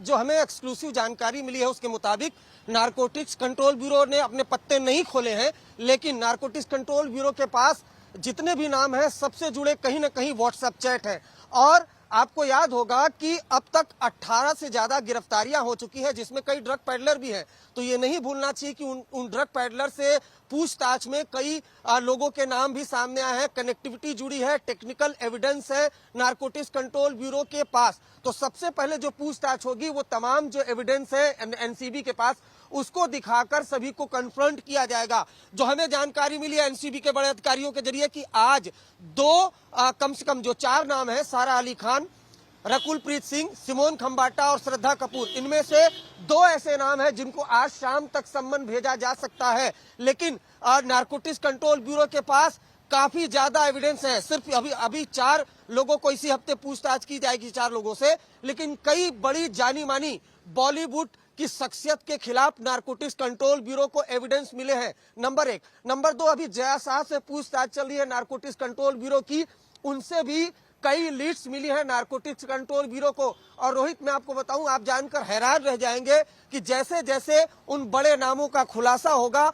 जो हमें एक्सक्लूसिव जानकारी मिली है उसके मुताबिक नारकोटिक्स कंट्रोल ब्यूरो ने अपने पत्ते नहीं खोले हैं, लेकिन नारकोटिक्स कंट्रोल ब्यूरो के पास जितने भी नाम हैं सबसे जुड़े कहीं न कहीं व्हाट्सएप चैट है। और आपको याद होगा कि अब तक 18 से ज्यादा गिरफ्तारियां हो चुकी है, जिसमें कई ड्रग पैडलर भी हैं। तो ये नहीं भूलना चाहिए कि उन ड्रग पैडलर से पूछताछ में कई लोगों के नाम भी सामने आए हैं, कनेक्टिविटी जुड़ी है, टेक्निकल एविडेंस है नारकोटिक्स कंट्रोल ब्यूरो के पास। तो सबसे पहले जो पूछताछ होगी वो तमाम जो एविडेंस है एनसीबी के पास उसको दिखाकर सभी को कन्फ्रंट किया जाएगा। जो हमें जानकारी मिली है एनसीबी के बड़े अधिकारियों के जरिए कि आज कम से कम जो 4 नाम है, सारा अली खान, रकुलप्रीत सिंह, सिमोन खंबाटा और श्रद्धा कपूर, इनमें से 2 ऐसे नाम हैं जिनको आज शाम तक सम्मन भेजा जा सकता है। लेकिन नारकोटिक्स कंट्रोल ब्यूरो के पास काफी ज्यादा एविडेंस है। सिर्फ अभी 4 लोगों को इसी हफ्ते पूछताछ की जाएगी, 4 लोगों से, लेकिन कई बड़ी जानी मानी बॉलीवुड की शख्सियत के खिलाफ नारकोटिक्स कंट्रोल ब्यूरो को एविडेंस मिले हैं। नंबर 1। नंबर 2, अभी जया शाह से पूछताछ चल रही है नारकोटिक्स कंट्रोल ब्यूरो की, उनसे भी कई लीड्स मिली है नारकोटिक्स कंट्रोल ब्यूरो को। और रोहित, मैं आपको बताऊं, आप जानकर हैरान रह जाएंगे कि जैसे जैसे उन बड़े नामों का खुलासा होगा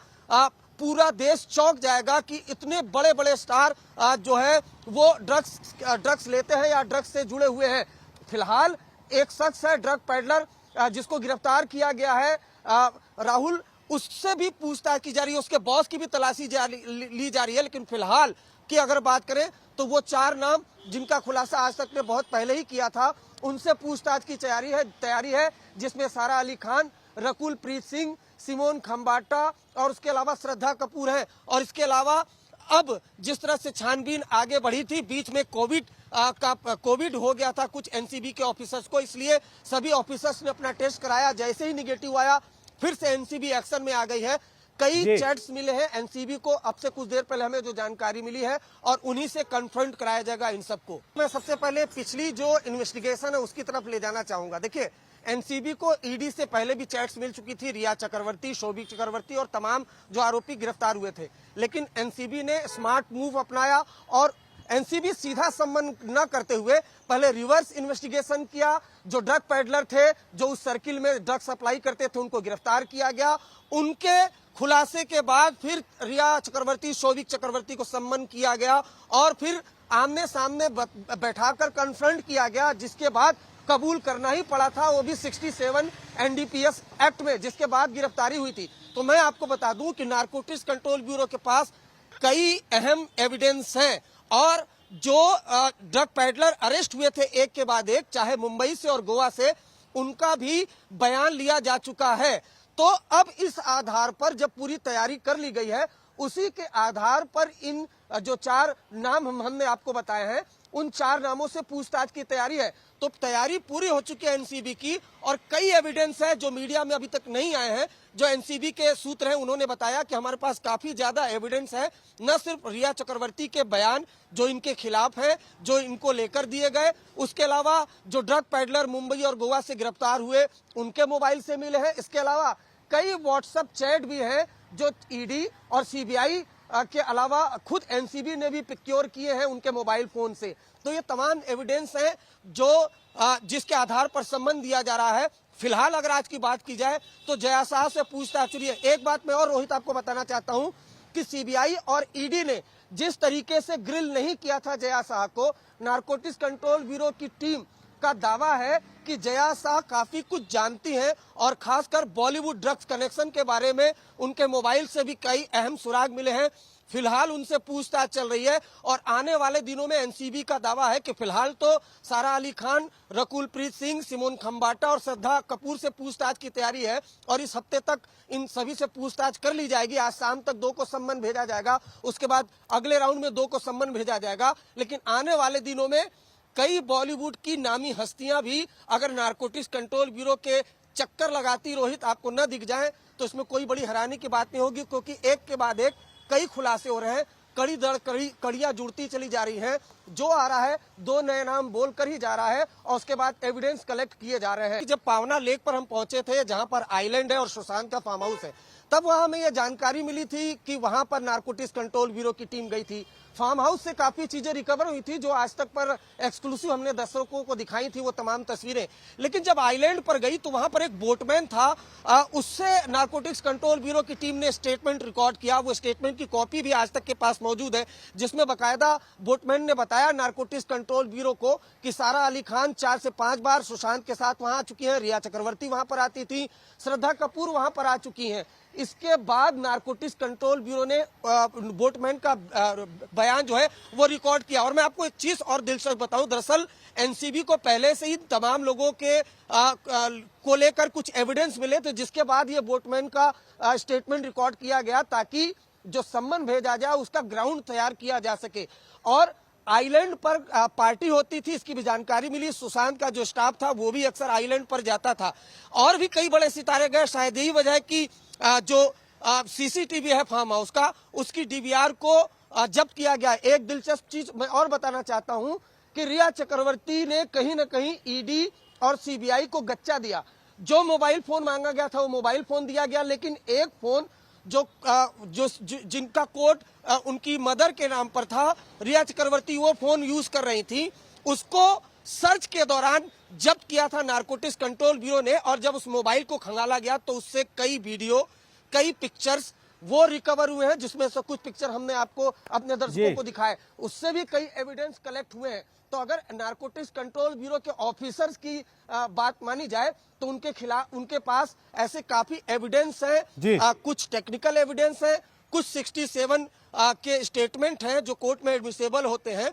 पूरा देश चौंक जाएगा कि इतने बड़े बड़े स्टार जो है वो ड्रग्स लेते हैं या ड्रग्स से जुड़े हुए हैं। फिलहाल एक शख्स है ड्रग पैडलर जिसको गिरफ्तार किया गया है, राहुल, उससे भी पूछताछ की जा रही है, उसके बॉस की भी तलाशी ली जा रही है। लेकिन फिलहाल की अगर बात करें तो वो 4 नाम जिनका खुलासा आज तक ने बहुत पहले ही किया था, उनसे पूछताछ की तैयारी है, जिसमें सारा अली खान, रकुलप्रीत सिंह, सिमोन खंबाटा और उसके अलावा श्रद्धा कपूर है। और इसके अलावा अब जिस तरह से छानबीन आगे बढ़ी थी, बीच में कोविड हो गया था कुछ एनसीबी के ऑफिसर्स को, इसलिए सभी ऑफिसर्स ने अपना टेस्ट कराया। जैसे ही निगेटिव आया फिर से एनसीबी एक्शन में आ गई है। कई चैट्स मिले हैं एनसीबी को, अब से कुछ देर पहले हमें जो जानकारी मिली है, और उन्हीं से कन्फ्रंट कराया जाएगा इन सबको। मैं सबसे पहले पिछली जो इन्वेस्टिगेशन है उसकी तरफ ले जाना चाहूंगा। देखिए, एनसीबी को ईडी से पहले भी चैट्स मिल चुकी थी, रिया चक्रवर्ती, शोभिक चक्रवर्ती और तमाम जो आरोपी गिरफ्तार हुए थे। लेकिन एनसीबी ने स्मार्ट मूव अपनाया और एनसीबी सीधा सम्मन न करते हुए पहले रिवर्स इन्वेस्टिगेशन किया। जो ड्रग पैडलर थे, जो उस सर्किल में ड्रग सप्लाई करते थे, उनको गिरफ्तार किया गया। उनके खुलासे के बाद फिर रिया चक्रवर्ती, शोभिक चक्रवर्ती को सम्मन किया गया और फिर आमने सामने बैठाकर कन्फ्रंट किया गया, जिसके बाद कबूल करना ही पड़ा था, वो भी 67 एनडीपीएस एक्ट में, जिसके बाद गिरफ्तारी हुई थी। तो मैं आपको बता दूं कि नारकोटिक्स कंट्रोल ब्यूरो के पास कई अहम एविडेंस हैं और जो ड्रग पैडलर अरेस्ट हुए थे एक के बाद एक, चाहे मुंबई से और गोवा से, उनका भी बयान लिया जा चुका है। तो अब इस आधार पर जब पूरी तैयारी कर ली गई है, उसी के आधार पर इन जो 4 नाम हमने आपको बताए हैं, उन 4 नामों से पूछताछ की तैयारी है। तो तैयारी पूरी हो चुकी है एनसीबी की और कई एविडेंस है जो मीडिया में अभी तक नहीं आए हैं। जो एनसीबी के सूत्र हैं उन्होंने बताया कि हमारे पास काफी ज्यादा एविडेंस है, न सिर्फ रिया चक्रवर्ती के बयान जो इनके खिलाफ है, जो इनको लेकर दिए गए, उसके अलावा जो ड्रग पैडलर मुंबई और गोवा से गिरफ्तार हुए उनके मोबाइल से मिले हैं। इसके अलावा कई व्हाट्सएप चैट भी हैं जो ईडी और सीबीआई के अलावा खुद एनसीबी ने भी पिक्योर किए हैं उनके मोबाइल फोन से। तो ये तमाम एविडेंस हैं जो जिसके आधार पर सम्मन दिया जा रहा है। फिलहाल अगर आज की बात की जाए तो जया शाह से पूछताछ हुई है। एक बात मैं और रोहित आपको बताना चाहता हूं कि सीबीआई और ईडी ने जिस तरीके से ग्रिल नहीं किया था जया शाह को, नारकोटिक्स कंट्रोल ब्यूरो की टीम का दावा है कि जया शाह काफी कुछ जानती हैं और खासकर बॉलीवुड ड्रग्स कनेक्शन के बारे में उनके मोबाइल से भी कई अहम सुराग मिले हैं। फिलहाल उनसे पूछताछ चल रही है और आने वाले दिनों में एनसीबी का दावा है कि फिलहाल तो सारा अली खान, रकुलप्रीत सिंह, सिमोन खंबाटा और श्रद्धा कपूर से पूछताछ की तैयारी है और इस हफ्ते तक इन सभी से पूछताछ कर ली जाएगी। आज शाम तक 2 को सम्मन भेजा जाएगा, उसके बाद अगले राउंड में 2 को सम्मन भेजा जाएगा। लेकिन आने वाले दिनों में कई बॉलीवुड की नामी हस्तियां भी अगर नारकोटिक्स कंट्रोल ब्यूरो के चक्कर लगाती रोहित आपको न दिख जाए तो इसमें कोई बड़ी हैरानी की बात नहीं होगी, क्योंकि एक के बाद एक कई खुलासे हो रहे हैं, कड़ी दर कड़ियां जुड़ती चली जा रही हैं। जो आ रहा है 2 नए नाम बोलकर ही जा रहा है और उसके बाद एविडेंस कलेक्ट किए जा रहे हैं। जब पावना लेक पर हम पहुंचे थे, जहां पर आइलैंड है और सुशांत का फार्म हाउस है, तब वहां हमें यह जानकारी मिली थी कि वहां पर नारकोटिक्स कंट्रोल ब्यूरो की टीम गई थी। फार्म हाउस से काफी चीजें रिकवर हुई थी जो आज तक पर एक्सक्लूसिव हमने दर्शकों को दिखाई थी, वो तमाम तस्वीरें। लेकिन जब आइलैंड पर गई तो वहां पर एक बोटमैन था, उससे नारकोटिक्स कंट्रोल ब्यूरो की टीम ने स्टेटमेंट रिकॉर्ड किया। वो स्टेटमेंट की कॉपी भी आज तक के पास मौजूद है, जिसमें बाकायदा बोटमैन ने बताया नारकोटिक्स कंट्रोल ब्यूरो को कि सारा अली खान 4 से 5 बार सुशांत के साथ वहां आ चुकी हैं, रिया चक्रवर्ती वहां पर आती थी, श्रद्धा कपूर वहां पर आ चुकी हैं। इसके बाद नारकोटिक्स कंट्रोल ब्यूरो ने बोटमैन का बयान जो है वो रिकॉर्ड किया। और मैं आपको एक चीज और दिलचस्प बताऊं, दरअसल एनसीबी को पहले से ही तमाम लोगों के को लेकर कुछ एविडेंस मिले थे, जिसके बाद ये बोटमैन का स्टेटमेंट रिकॉर्ड किया गया ताकि जो सम्मन भेजा जाए उसका ग्राउंड तैयार किया जा सके। और आइलैंड पर पार्टी होती थी, इसकी भी जानकारी मिली। सुशांत का जो स्टाफ था वो भी अक्सर आइलैंड पर जाता था, और भी कई बड़े सितारे गए। शायद यही वजह है कि जो सीसीटीवी है फार्म हाउस का, उसकी डीवीआर को जब्त किया गया। एक दिलचस्प चीज मैं और बताना चाहता हूं कि रिया चक्रवर्ती ने कहीं न कहीं ईडी और सीबीआई को गच्चा दिया। जो मोबाइल फोन मांगा गया था वो मोबाइल फोन दिया गया, लेकिन एक फोन जिनका कोड उनकी मदर के नाम पर था, रिया चक्रवर्ती वो फोन यूज कर रही थी, उसको सर्च के दौरान जब्त किया था नारकोटिक्स कंट्रोल ब्यूरो ने। और जब उस मोबाइल को खंगाला गया तो उससे कई वीडियो, कई पिक्चर्स वो रिकवर हुए हैं, जिसमें से कुछ पिक्चर हमने आपको अपने दर्शकों को दिखाए। उससे भी कई एविडेंस कलेक्ट हुए हैं। तो अगर नारकोटिक्स कंट्रोल ब्यूरो के ऑफिसर्स की बात मानी जाए तो उनके खिलाफ, उनके पास ऐसे काफी एविडेंस है, कुछ टेक्निकल एविडेंस है, कुछ 67 के स्टेटमेंट हैं जो कोर्ट में एडमिसेबल होते हैं।